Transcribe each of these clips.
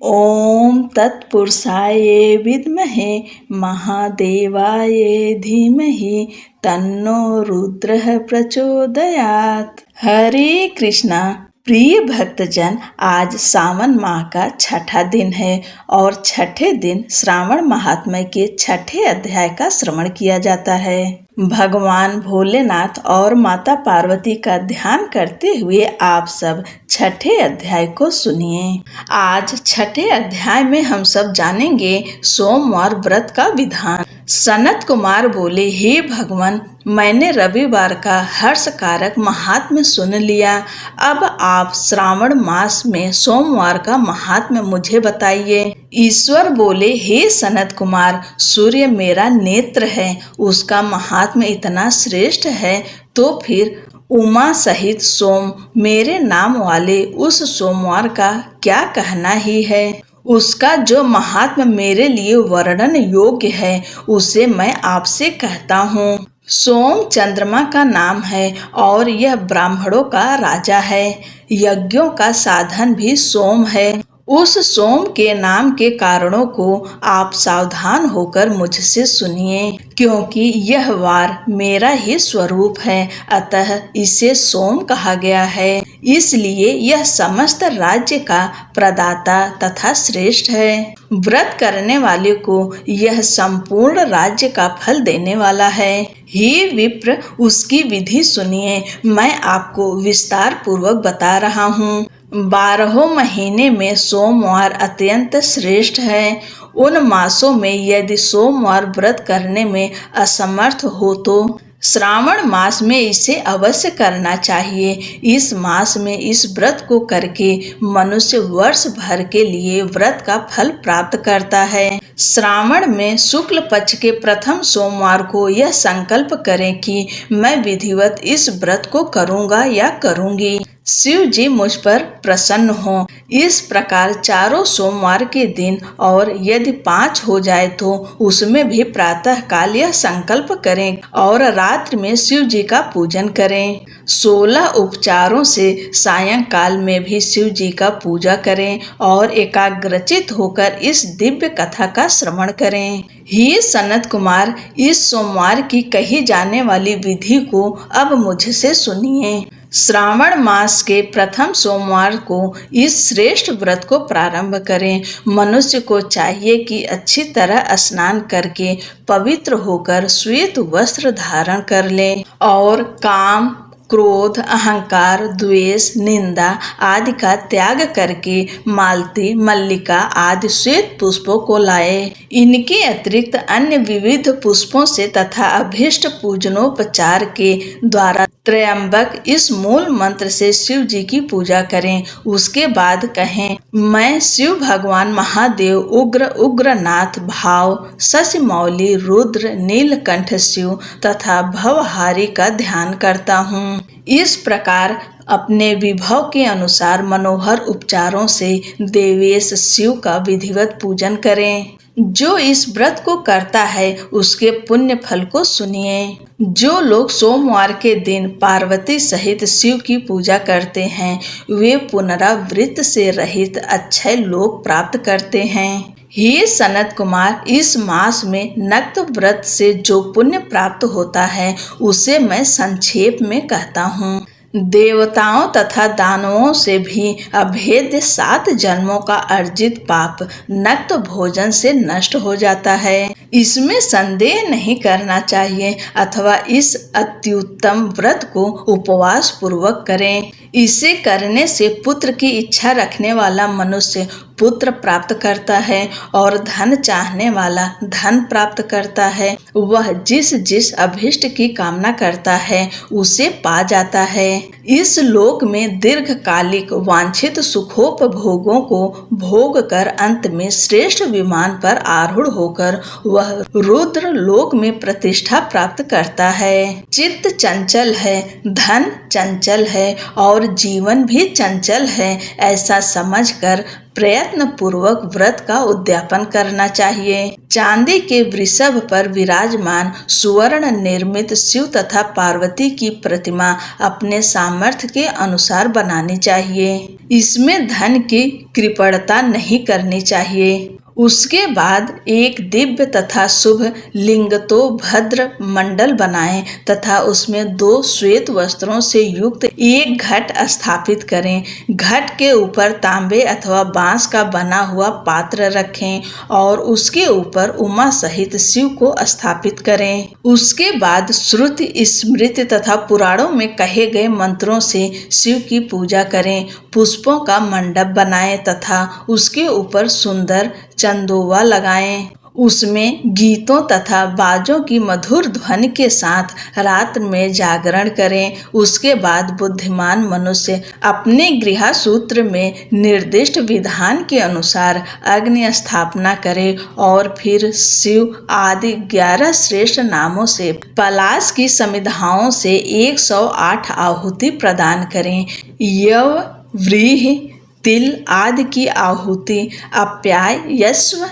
ओम तत्पुरुषाय विद्महे महादेवाय धीमहि तन्नो रुद्रः प्रचोदयात्। हरे कृष्णा। प्रिय भक्तजन, आज सावन माह का छठा दिन है और छठे दिन श्रावण महात्म्य के छठे अध्याय का श्रवण किया जाता है। भगवान भोलेनाथ और माता पार्वती का ध्यान करते हुए आप सब छठे अध्याय को सुनिए। आज छठे अध्याय में हम सब जानेंगे सोमवार व्रत का विधान। सनत कुमार बोले, हे भगवान, मैंने रविवार का हर्षकारक महात्म्य सुन लिया। अब आप श्रावण मास में सोमवार का महात्म्य मुझे बताइए। ईश्वर बोले, हे सनत कुमार, सूर्य मेरा नेत्र है, उसका महात्म्य इतना श्रेष्ठ है, तो फिर उमा सहित सोम मेरे नाम वाले उस सोमवार का क्या कहना ही है। उसका जो महात्म्य मेरे लिए वर्णन योग्य है, उसे मैं आपसे कहता हूँ। सोम चंद्रमा का नाम है और यह ब्राह्मणों का राजा है। यज्ञों का साधन भी सोम है। उस सोम के नाम के कारणों को आप सावधान होकर मुझसे सुनिए, क्योंकि यह वार मेरा ही स्वरूप है, अतः इसे सोम कहा गया है। इसलिए यह समस्त राज्य का प्रदाता तथा श्रेष्ठ है। व्रत करने वाले को यह संपूर्ण राज्य का फल देने वाला है। हे विप्र, उसकी विधि सुनिए, मैं आपको विस्तार पूर्वक बता रहा हूँ। 12 महीने में सोमवार अत्यंत श्रेष्ठ है। उन मासों में यदि सोमवार व्रत करने में असमर्थ हो तो श्रावण मास में इसे अवश्य करना चाहिए। इस मास में इस व्रत को करके मनुष्य वर्ष भर के लिए व्रत का फल प्राप्त करता है। श्रावण में शुक्ल पक्ष के प्रथम सोमवार को यह संकल्प करें कि मैं विधिवत इस व्रत को करूंगा या करूंगी। शिव जी मुझ पर प्रसन्न हो। इस प्रकार चारों सोमवार के दिन, और यदि 5 हो जाए तो उसमें भी प्रातः काल यह संकल्प करें और रात्रि में शिव जी का पूजन करें। 16 उपचारों से सायंकाल में भी शिव जी का पूजा करें और एकाग्रचित होकर इस दिव्य कथा का श्रवण करें। हे सनत कुमार, इस सोमवार की कही जाने वाली विधि को अब मुझसे सुनिए। श्रावण मास के प्रथम सोमवार को इस श्रेष्ठ व्रत को प्रारंभ करें। मनुष्य को चाहिए कि अच्छी तरह स्नान करके पवित्र होकर श्वेत वस्त्र धारण कर ले और काम, क्रोध, अहंकार, द्वेष, निंदा आदि का त्याग करके मालती, मल्लिका आदि श्वेत पुष्पों को लाए। इनके अतिरिक्त अन्य विविध पुष्पों से तथा अभीष्ट पूजनोपचार के द्वारा त्रयंबक इस मूल मंत्र से शिव जी की पूजा करें। उसके बाद कहें, मैं शिव भगवान महादेव उग्र उग्रनाथ भाव शशिमौली रुद्र नीलकंठ शिव तथा भवहारी का ध्यान करता हूँ। इस प्रकार अपने विभव के अनुसार मनोहर उपचारों से देवेश शिव का विधिवत पूजन करें। जो इस व्रत को करता है उसके पुण्य फल को सुनिए। जो लोग सोमवार के दिन पार्वती सहित शिव की पूजा करते हैं, वे पुनरावृत्ति से रहित अक्षय लोक प्राप्त करते हैं। हे सनत कुमार, इस मास में नक्त व्रत से जो पुण्य प्राप्त होता है उसे मैं संक्षेप में कहता हूँ। देवताओं तथा दानवों से भी अभेद्य 7 जन्मों का अर्जित पाप नक्त भोजन से नष्ट हो जाता है। इसमें संदेह नहीं करना चाहिए, अथवा इस अत्युत्तम व्रत को उपवास पूर्वक करें। इसे करने से पुत्र की इच्छा रखने वाला मनुष्य पुत्र प्राप्त करता है और धन चाहने वाला धन प्राप्त करता है। वह जिस जिस अभीष्ट की कामना करता है उसे पा जाता है। इस लोक में दीर्घकालिक वांछित सुखोपभोगों को भोग कर अंत में श्रेष्ठ विमान पर आरूढ़ होकर वह रुद्र लोक में प्रतिष्ठा प्राप्त करता है। चित्त चंचल है, धन चंचल है और जीवन भी चंचल है, ऐसा समझकर प्रयत्न पूर्वक व्रत का उद्यापन करना चाहिए। चांदी के वृषभ पर विराजमान सुवर्ण निर्मित शिव तथा पार्वती की प्रतिमा अपने सामर्थ्य के अनुसार बनानी चाहिए। इसमें धन की कृपणता नहीं करनी चाहिए। उसके बाद एक दिव्य तथा शुभ लिंगतोभद्र मंडल बनाएं तथा उसमें 2 श्वेत वस्त्रों से युक्त एक घट स्थापित करें। घट के ऊपर तांबे अथवा बांस का बना हुआ पात्र रखें और उसके ऊपर उमा सहित शिव को स्थापित करें। उसके बाद श्रुति स्मृति तथा पुराणों में कहे गए मंत्रों से शिव की पूजा करें। पुष्पों का मंडप बनाएं तथा उसके ऊपर सुंदर चंदोवा लगाएं। उसमें गीतों तथा बाजों की मधुर ध्वनि के साथ रात में जागरण करें। उसके बाद बुद्धिमान मनुष्य अपने गृहसूत्र में निर्दिष्ट विधान के अनुसार अग्नि स्थापना करे और फिर शिव आदि 11 श्रेष्ठ नामों से पलाश की समिधाओं से 108 आहुति प्रदान करें। यव, व्रीहि, तिल आदि की आहुति अप्याय यस्व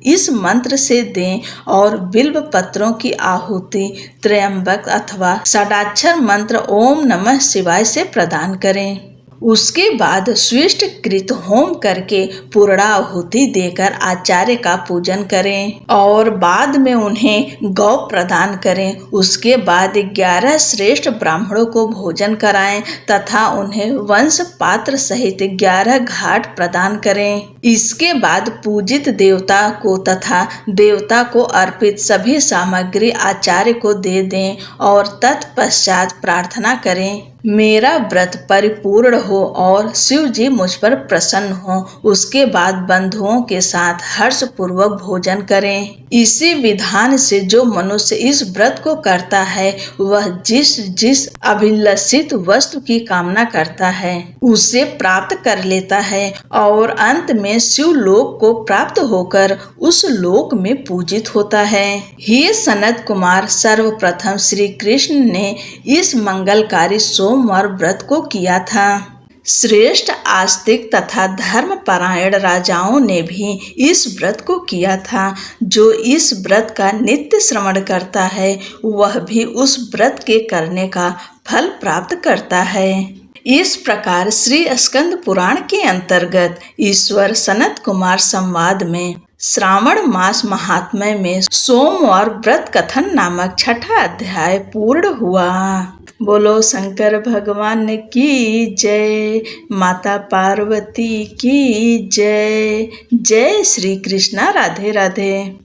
इस मंत्र से दें और बिल्व पत्रों की आहुति त्र्यंबक अथवा षडाक्षर मंत्र ओम नमः शिवाय से प्रदान करें। उसके बाद स्विष्ट कृत होम करके पूर्णाहुति देकर आचार्य का पूजन करें और बाद में उन्हें गौ प्रदान करें। उसके बाद 11 श्रेष्ठ ब्राह्मणों को भोजन कराएं तथा उन्हें वंश पात्र सहित 11 घाट प्रदान करें। इसके बाद पूजित देवता को तथा देवता को अर्पित सभी सामग्री आचार्य को दे दें और तत्पश्चात प्रार्थना करें, मेरा व्रत परिपूर्ण हो और शिव जी मुझ पर प्रसन्न हो। उसके बाद बंधुओं के साथ हर्ष पूर्वक भोजन करें। इसी विधान से जो मनुष्य इस व्रत को करता है वह जिस अभिलषित वस्तु की कामना करता है उसे प्राप्त कर लेता है और अंत में शिव लोक को प्राप्त होकर उस लोक में पूजित होता है। हे सनत कुमार, सर्वप्रथम श्री कृष्ण ने इस मंगलकारी सोमवार व्रत को किया था। श्रेष्ठ आस्तिक तथा धर्मपरायण राजाओं ने भी इस व्रत को किया था। जो इस व्रत का नित्य श्रवण करता है वह भी उस व्रत के करने का फल प्राप्त करता है। इस प्रकार श्री स्कंद पुराण के अंतर्गत ईश्वर सनत कुमार संवाद में श्रावण मास महात्म्य में सोमवार व्रत कथन नामक 6ठा अध्याय पूर्ण हुआ। बोलो शंकर भगवान की जय, माता पार्वती की जय। जय श्री कृष्णा। राधे राधे।